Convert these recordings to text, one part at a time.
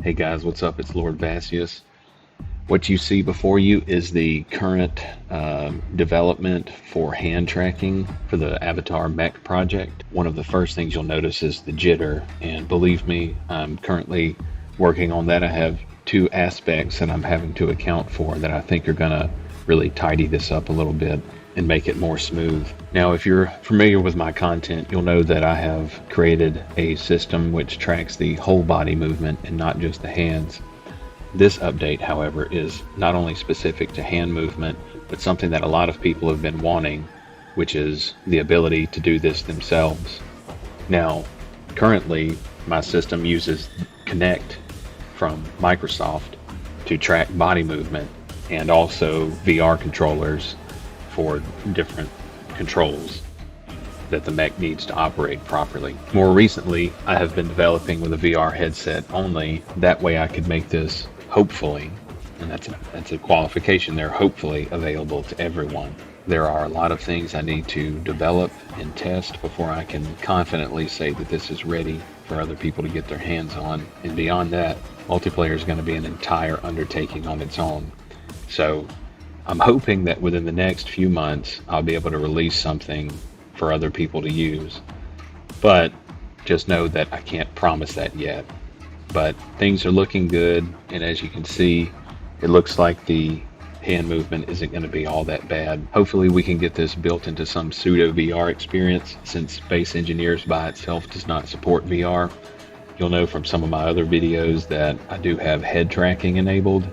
Hey guys, what's up? It's Lord Vasius. What you see before you is the current development for hand tracking for the Avatar Mech project. One of the first things you'll notice is the jitter, and believe me, I'm currently working on that. I have two aspects that I'm having to account for that I think are going to really tidy this up a little bit and make it more smooth. Now, if you're familiar with my content, you'll know that I have created a system which tracks the whole body movement and not just the hands. This update, however, is not only specific to hand movement, but something that a lot of people have been wanting, which is the ability to do this themselves. Now, currently, my system uses Connect from Microsoft to track body movement and also VR controllers for different controls that the mech needs to operate properly. More recently, I have been developing with a VR headset only. That way I could make this hopefully, and that's a qualification there, hopefully available to everyone. There are a lot of things I need to develop and test before I can confidently say that this is ready for other people to get their hands on. And beyond that, multiplayer is going to be an entire undertaking on its own. So I'm hoping that within the next few months, I'll be able to release something for other people to use. But just know that I can't promise that yet. But things are looking good, and as you can see, it looks like the hand movement isn't going to be all that bad. Hopefully we can get this built into some pseudo VR experience, since Space Engineers by itself does not support VR. You'll know from some of my other videos that I do have head tracking enabled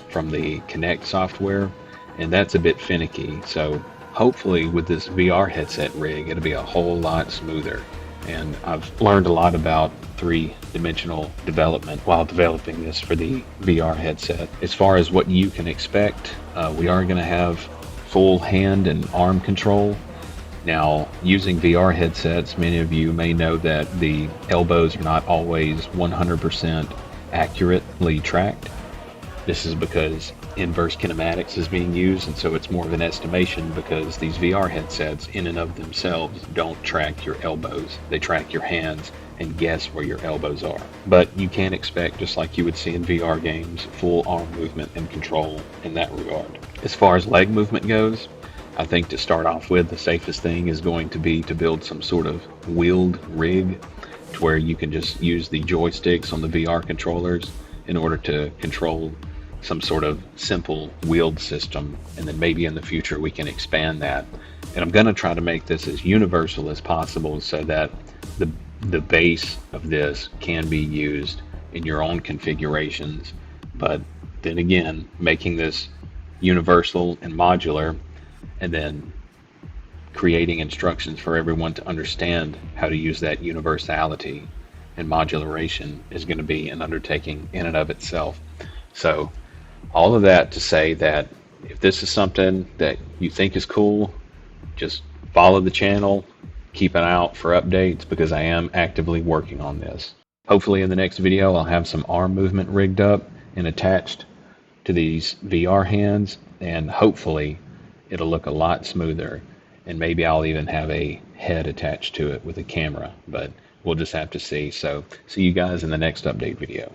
from the Kinect software, and that's a bit finicky. So hopefully with this VR headset rig, it'll be a whole lot smoother. And I've learned a lot about three-dimensional development while developing this for the VR headset. As far as what you can expect, we are going to have full hand and arm control. Now, using VR headsets, many of you may know that the elbows are not always 100% accurately tracked. This is because inverse kinematics is being used, and so it's more of an estimation, because these VR headsets in and of themselves don't track your elbows. They track your hands and guess where your elbows are. But you can expect, just like you would see in VR games, full arm movement and control in that regard. As far as leg movement goes, I think to start off with, the safest thing is going to be to build some sort of wheeled rig to where you can just use the joysticks on the VR controllers in order to control some sort of simple wheeled system, and then maybe in the future we can expand that. And I'm going to try to make this as universal as possible so that the base of this can be used in your own configurations, but then again making this universal and modular, and then creating instructions for everyone to understand how to use that universality and modularization is going to be an undertaking in and of itself. So all of that to say that if this is something that you think is cool, just follow the channel, keep an eye out for updates, because I am actively working on this. Hopefully in the next video I'll have some arm movement rigged up and attached to these VR hands, and hopefully it'll look a lot smoother, and maybe I'll even have a head attached to it with a camera, but we'll just have to see. So see you guys in the next update video.